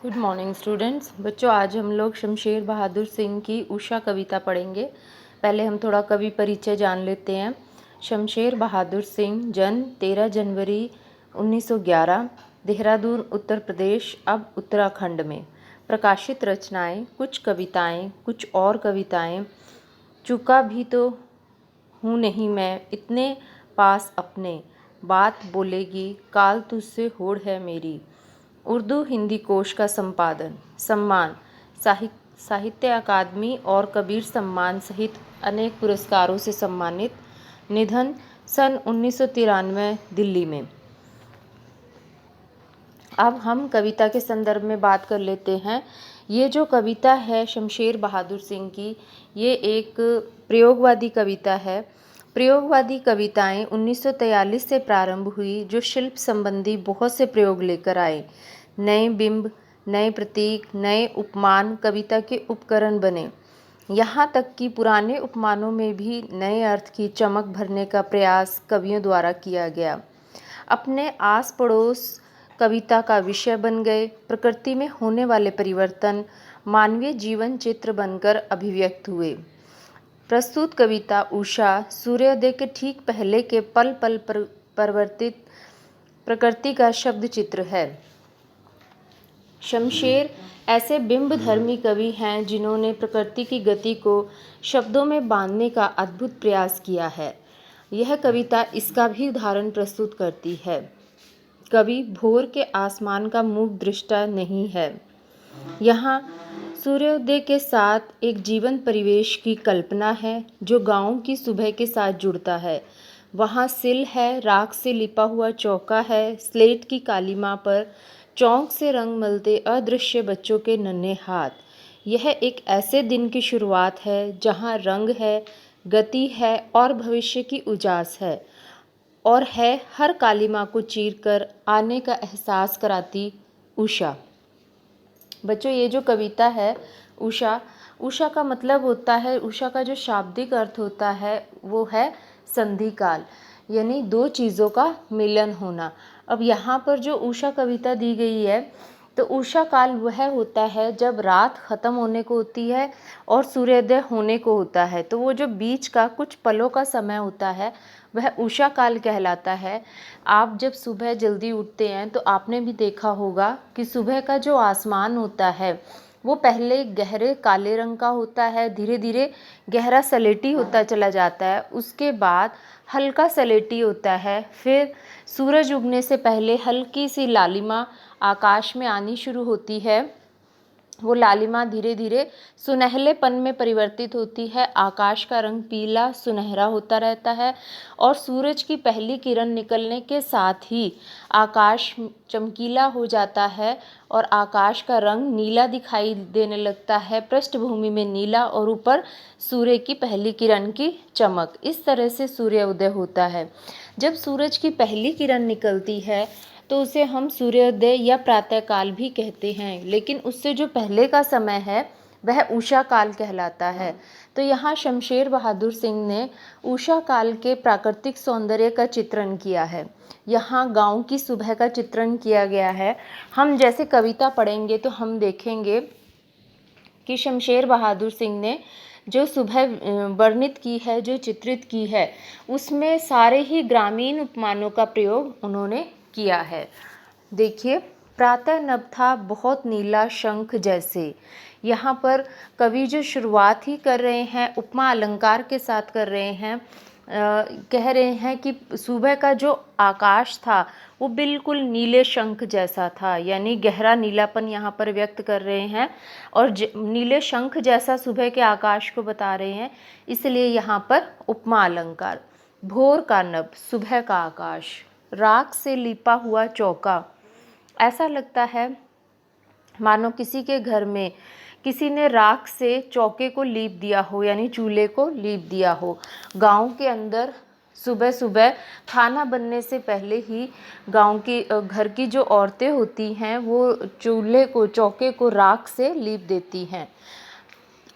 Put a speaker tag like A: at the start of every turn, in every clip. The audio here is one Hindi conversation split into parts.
A: Good morning students. बच्चों, आज हम लोग शमशेर बहादुर सिंह की उषा कविता पढ़ेंगे। पहले हम थोड़ा कवि परिचय जान लेते हैं। शमशेर बहादुर सिंह जन्म 13 जनवरी 1911, देहरादून उत्तर प्रदेश, अब उत्तराखंड में। प्रकाशित रचनाएं, कुछ कविताएं, कुछ और कविताएं। चुका भी तो हूँ नहीं मैं इतने पास अपने, बात बोलेगी काल तुझसे होड़ है मेरी। उर्दू हिंदी कोश का संपादन। सम्मान, साहित्य अकादमी और कबीर सम्मान सहित अनेक पुरस्कारों से सम्मानित। निधन सन 1993 दिल्ली में। अब हम कविता के संदर्भ में बात कर लेते हैं। ये जो कविता है शमशेर बहादुर सिंह की, ये एक प्रयोगवादी कविता है। प्रयोगवादी कविताएं 1943 से प्रारंभ हुई, जो शिल्प संबंधी बहुत से प्रयोग लेकर आए। नए बिंब, नए प्रतीक, नए उपमान कविता के उपकरण बने। यहाँ तक कि पुराने उपमानों में भी नए अर्थ की चमक भरने का प्रयास कवियों द्वारा किया गया। अपने आस पड़ोस कविता का विषय बन गए। प्रकृति में होने वाले परिवर्तन मानवीय जीवन चित्र बनकर अभिव्यक्त हुए। प्रस्तुत कविता उषा सूर्योदय के ठीक पहले के पल पल परिवर्तित प्रकृति का शब्द चित्र है। शमशेर ऐसे बिंबधर्मी कवि हैं जिन्होंने प्रकृति की गति को शब्दों में बांधने का अद्भुत प्रयास किया है। यह कविता इसका भी उदाहरण प्रस्तुत करती है। कवि भोर के आसमान का मूक दृष्टा नहीं है। यहाँ सूर्योदय के साथ एक जीवन परिवेश की कल्पना है जो गाँव की सुबह के साथ जुड़ता है। वहाँ सिल है, राख से लिपा हुआ चौका है, स्लेट की कालीमा पर चौक से रंग मलते अदृश्य बच्चों के नन्हे हाथ। यह एक ऐसे दिन की शुरुआत है जहाँ रंग है, गति है और भविष्य की उजास है, और है हर कालीमा को चीरकर आने का एहसास कराती उषा। बच्चों, ये जो कविता है उषा, उषा का मतलब होता है, उषा का जो शाब्दिक अर्थ होता है वो है संधि काल, यानी दो चीज़ों का मिलन होना। अब यहाँ पर जो उषा कविता दी गई है, तो उषा काल वह होता है जब रात ख़त्म होने को होती है और सूर्योदय होने को होता है। तो वो जो बीच का कुछ पलों का समय होता है वह उषा काल कहलाता है। आप जब सुबह जल्दी उठते हैं तो आपने भी देखा होगा कि सुबह का जो आसमान होता है वो पहले गहरे काले रंग का होता है, धीरे धीरे गहरा सलेटी होता चला जाता है, उसके बाद हल्का सलेटी होता है, फिर सूरज उगने से पहले हल्की सी लालिमा आकाश में आनी शुरू होती है। वो लालिमा धीरे धीरे सुनहलेपन में परिवर्तित होती है। आकाश का रंग पीला सुनहरा होता रहता है और सूरज की पहली किरण निकलने के साथ ही आकाश चमकीला हो जाता है और आकाश का रंग नीला दिखाई देने लगता है। पृष्ठभूमि में नीला और ऊपर सूर्य की पहली किरण की चमक। इस तरह से सूर्योदय होता है। जब सूरज की पहली किरण निकलती है तो उसे हम सूर्योदय या प्रातःकाल भी कहते हैं, लेकिन उससे जो पहले का समय है वह उषा काल कहलाता है। तो यहाँ शमशेर बहादुर सिंह ने उषा काल के प्राकृतिक सौंदर्य का चित्रण किया है। यहाँ गांव की सुबह का चित्रण किया गया है। हम जैसे कविता पढ़ेंगे तो हम देखेंगे कि शमशेर बहादुर सिंह ने जो सुबह वर्णित की है, जो चित्रित की है, उसमें सारे ही ग्रामीण उपमानों का प्रयोग उन्होंने किया है। देखिए, प्रातः नभ था बहुत नीला शंख जैसे। यहाँ पर कवि जो शुरुआत ही कर रहे हैं उपमा अलंकार के साथ कर रहे हैं। कह रहे हैं कि सुबह का जो आकाश था वो बिल्कुल नीले शंख जैसा था, यानी गहरा नीलापन यहाँ पर व्यक्त कर रहे हैं और नीले शंख जैसा सुबह के आकाश को बता रहे हैं, इसलिए यहाँ पर उपमा अलंकार। भोर का नभ, सुबह का आकाश, राख से लिपा हुआ चौका। ऐसा लगता है मानो किसी के घर में किसी ने राख से चौके को लीप दिया हो, यानी चूल्हे को लीप दिया हो। गांव के अंदर सुबह सुबह खाना बनने से पहले ही गांव की घर की जो औरतें होती हैं वो चूल्हे को, चौके को राख से लीप देती हैं।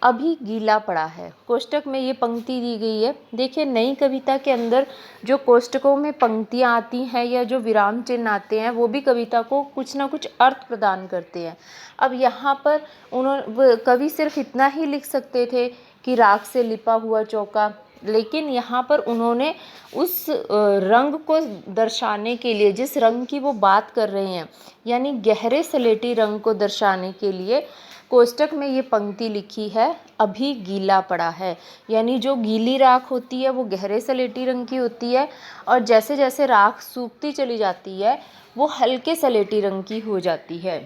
A: अभी गीला पड़ा है। कोष्टक में ये पंक्ति दी गई है। देखिए, नई कविता के अंदर जो कोष्टकों में पंक्तियाँ आती हैं या जो विराम चिन्ह आते हैं, वो भी कविता को कुछ ना कुछ अर्थ प्रदान करते हैं। अब यहाँ पर कवि सिर्फ इतना ही लिख सकते थे कि राख से लिपा हुआ चौका, लेकिन यहाँ पर उन्होंने उस रंग को दर्शाने के लिए, जिस रंग की वो बात कर रहे हैं, यानी गहरे सलेटी रंग को दर्शाने के लिए कोष्टक में ये पंक्ति लिखी है, अभी गीला पड़ा है। यानी जो गीली राख होती है वो गहरे सलेटी रंग की होती है, और जैसे जैसे राख सूखती चली जाती है वो हल्के सलेटी रंग की हो जाती है।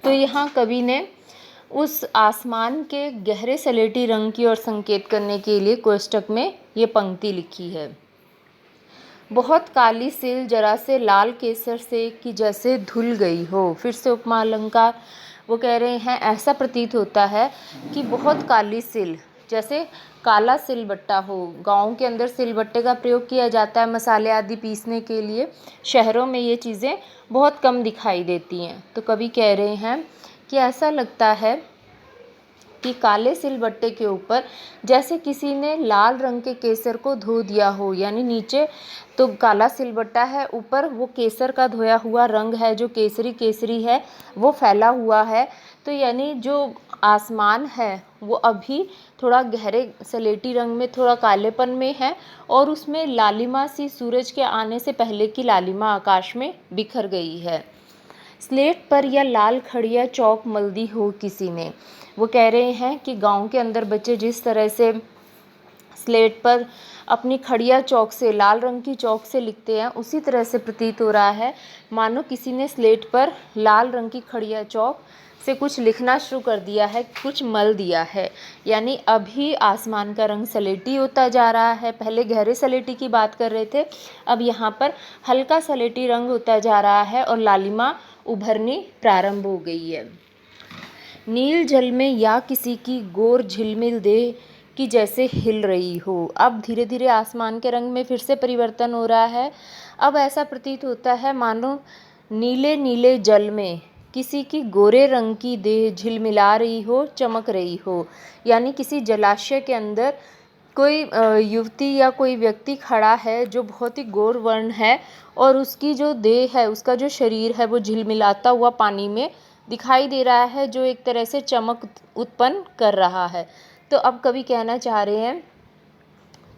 A: तो यहाँ कवि ने उस आसमान के गहरे सलेटी रंग की ओर संकेत करने के लिए कोष्टक में ये पंक्ति लिखी है। बहुत काली सिल जरा से लाल केसर से कि जैसे धुल गई हो। फिर से उपमा अलंकार, वो कह रहे हैं ऐसा प्रतीत होता है कि बहुत काली सिल, जैसे काला सिलबट्टा हो। गाँव के अंदर सिलबट्टे का प्रयोग किया जाता है मसाले आदि पीसने के लिए। शहरों में ये चीज़ें बहुत कम दिखाई देती हैं। तो कवि कह रहे हैं कि ऐसा लगता है कि काले सिलबट्टे के ऊपर जैसे किसी ने लाल रंग के केसर को धो दिया हो। यानी नीचे तो काला सिलबट्टा है, ऊपर वो केसर का धोया हुआ रंग है, जो केसरी केसरी है, वो फैला हुआ है। तो यानी जो आसमान है वो अभी थोड़ा गहरे सलेटी रंग में, थोड़ा कालेपन में है, और उसमें लालिमा सी सूरज के आने से पहले की लालिमा आकाश में बिखर गई है। स्लेट पर या लाल खड़िया चौक मल दी हो किसी ने। वो कह रहे हैं कि गांव के अंदर बच्चे जिस तरह से स्लेट पर अपनी खड़िया चौक से, लाल रंग की चौक से लिखते हैं, उसी तरह से प्रतीत हो रहा है मानो किसी ने स्लेट पर लाल रंग की खड़िया चौक से कुछ लिखना शुरू कर दिया है, कुछ मल दिया है। यानी अभी आसमान का रंग सलेटी होता जा रहा है। पहले गहरे सलेटी की बात कर रहे थे, अब यहाँ पर हल्का सलेटी रंग होता जा रहा है और लालिमा उभरनी प्रारंभ हो गई है। नील जल में या किसी की गोर झिलमिल दे कि जैसे हिल रही हो। अब धीरे धीरे आसमान के रंग में फिर से परिवर्तन हो रहा है। अब ऐसा प्रतीत होता है मानो नीले नीले जल में किसी की गोरे रंग की देह झिलमिला रही हो, चमक रही हो। यानी किसी जलाशय के अंदर कोई युवती या कोई व्यक्ति खड़ा है जो बहुत ही गौर वर्ण है, और उसकी जो देह है, उसका जो शरीर है, वो झिलमिलाता हुआ पानी में दिखाई दे रहा है, जो एक तरह से चमक उत्पन्न कर रहा है। तो अब कवि कहना चाह रहे हैं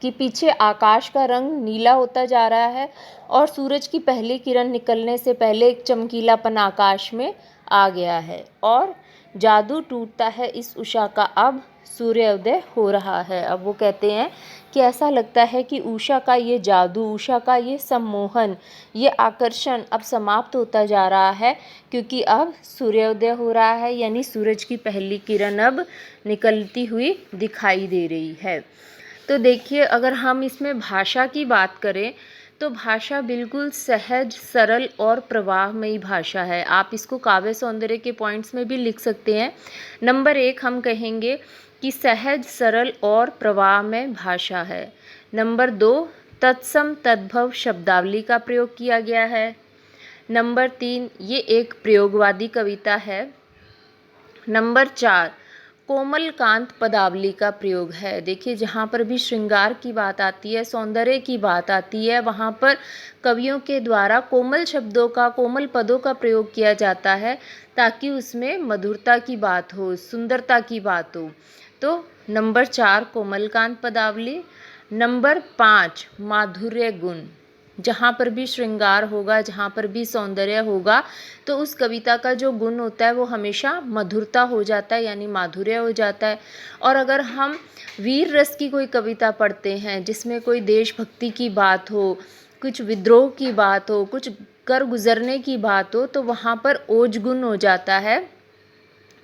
A: कि पीछे आकाश का रंग नीला होता जा रहा है और सूरज की पहली किरण निकलने से पहले एक चमकीलापन आकाश में आ गया है, और जादू टूटता है इस उषा का, अब सूर्योदय हो रहा है। अब वो कहते हैं कि ऐसा लगता है कि उषा का ये जादू, उषा का ये सम्मोहन, ये आकर्षण अब समाप्त होता जा रहा है, क्योंकि अब सूर्योदय हो रहा है। यानी सूरज की पहली किरण अब निकलती हुई दिखाई दे रही है। तो देखिए, अगर हम इसमें भाषा की बात करें तो भाषा बिल्कुल सहज, सरल और प्रवाहमयी भाषा है। आप इसको काव्य सौंदर्य के पॉइंट्स में भी लिख सकते हैं। नंबर 1 हम कहेंगे कि सहज, सरल और प्रवाहमय भाषा है। नंबर 2 तत्सम तद्भव शब्दावली का प्रयोग किया गया है। नंबर 3 ये एक प्रयोगवादी कविता है। नंबर 4 कोमल कांत पदावली का प्रयोग है। देखिए, जहाँ पर भी श्रृंगार की बात आती है, सौंदर्य की बात आती है, वहाँ पर कवियों के द्वारा कोमल शब्दों का, कोमल पदों का प्रयोग किया जाता है, ताकि उसमें मधुरता की बात हो, सुंदरता की बात हो। तो नंबर 4 कोमलकांत पदावली। नंबर 5 माधुर्य गुण। जहाँ पर भी श्रृंगार होगा, जहाँ पर भी सौंदर्य होगा, तो उस कविता का जो गुण होता है वो हमेशा मधुरता हो जाता है, यानी माधुर्य हो जाता है। और अगर हम वीर रस की कोई कविता पढ़ते हैं जिसमें कोई देशभक्ति की बात हो, कुछ विद्रोह की बात हो, कुछ कर गुजरने की बात हो, तो वहाँ पर ओज गुण हो जाता है,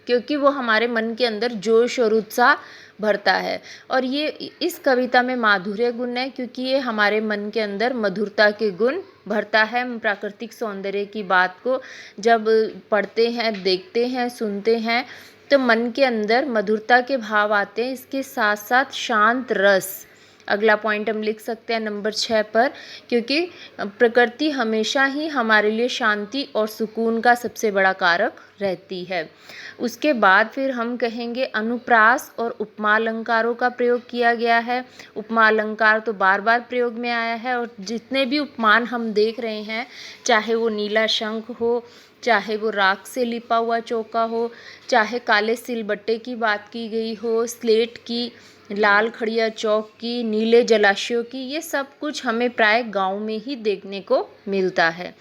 A: क्योंकि वो हमारे मन के अंदर जोश और उत्साह भरता है। और ये इस कविता में माधुर्य गुण है, क्योंकि ये हमारे मन के अंदर मधुरता के गुण भरता है। हम प्राकृतिक सौंदर्य की बात को जब पढ़ते हैं, देखते हैं, सुनते हैं, तो मन के अंदर मधुरता के भाव आते हैं। इसके साथ साथ शांत रस, अगला पॉइंट हम लिख सकते हैं नंबर 6 पर, क्योंकि प्रकृति हमेशा ही हमारे लिए शांति और सुकून का सबसे बड़ा कारक रहती है। उसके बाद फिर हम कहेंगे अनुप्रास और उपमा अलंकारों का प्रयोग किया गया है। उपमा अलंकार तो बार बार प्रयोग में आया है, और जितने भी उपमान हम देख रहे हैं, चाहे वो नीला शंख हो, चाहे वो राख से लिपा हुआ चौका हो, चाहे काले सिलबट्टे की बात की गई हो, स्लेट की, लाल खड़िया चौक की, नीले जलाशयों की, ये सब कुछ हमें प्राय गांव में ही देखने को मिलता है।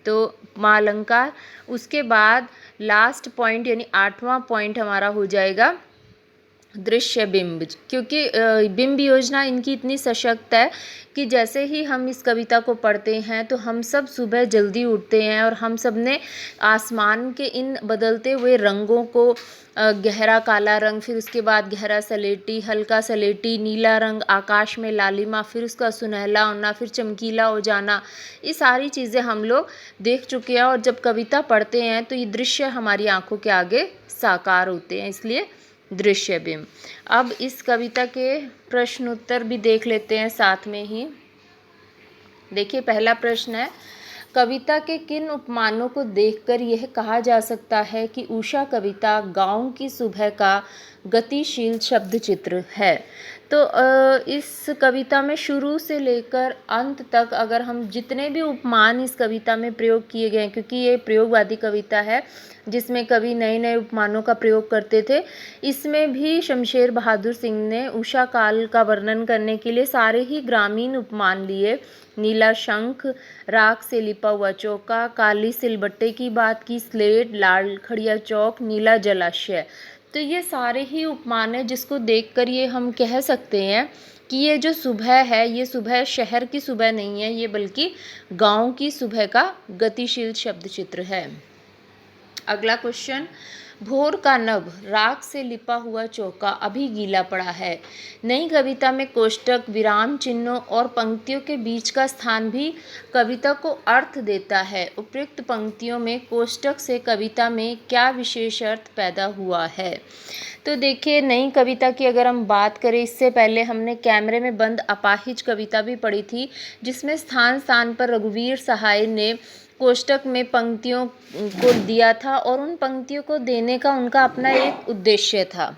A: तो माँ अलंकार। उसके बाद लास्ट पॉइंट यानी 8वां पॉइंट हमारा हो जाएगा दृश्य बिंब, क्योंकि बिंब योजना इनकी इतनी सशक्त है कि जैसे ही हम इस कविता को पढ़ते हैं तो हम सब सुबह जल्दी उठते हैं, और हम सब ने आसमान के इन बदलते हुए रंगों को, गहरा काला रंग, फिर उसके बाद गहरा सलेटी, हल्का सलेटी, नीला रंग, आकाश में लालिमा, फिर उसका सुनहला होना, फिर चमकीला हो जाना, ये सारी चीज़ें हम लोग देख चुके हैं। और जब कविता पढ़ते हैं तो ये दृश्य हमारी आंखों के आगे साकार होते हैं, इसलिए दृश्य बिंब। अब इस कविता के प्रश्न उत्तर भी देख लेते हैं साथ में ही। देखिए, पहला प्रश्न है, कविता के किन उपमानों को देखकर यह कहा जा सकता है कि उषा कविता गांव की सुबह का गतिशील शब्द चित्र है। तो इस कविता में शुरू से लेकर अंत तक अगर हम जितने भी उपमान इस कविता में प्रयोग किए गए हैं, क्योंकि ये प्रयोगवादी कविता है जिसमें कवि नए नए उपमानों का प्रयोग करते थे, इसमें भी शमशेर बहादुर सिंह ने उषा काल का वर्णन करने के लिए सारे ही ग्रामीण उपमान लिए। नीला शंख, राख से लिपा हुआ चौका, काली सिलबट्टे की बात की, स्लेट, लाल खड़िया चौक, नीला जलाशय। तो ये सारे ही उपमान हैं जिसको देखकर ये हम कह सकते हैं कि ये जो सुबह है, ये सुबह शहर की सुबह नहीं है, ये बल्कि गांव की सुबह का गतिशील शब्द चित्र है। अगला क्वेश्चन, भोर का नभ, राख से लिपा हुआ चौका अभी गीला पड़ा है। नई कविता में कोष्टक, विराम चिन्हों और पंक्तियों के बीच का स्थान भी कविता को अर्थ देता है। उपयुक्त पंक्तियों में कोष्टक से कविता में क्या विशेष अर्थ पैदा हुआ है। तो देखिए, नई कविता की अगर हम बात करें, इससे पहले हमने कैमरे में बंद अपाहिज कविता भी पढ़ी थी, जिसमें स्थान स्थान पर रघुवीर सहाय ने कोष्टक में पंक्तियों को दिया था, और उन पंक्तियों को देने का उनका अपना एक उद्देश्य था।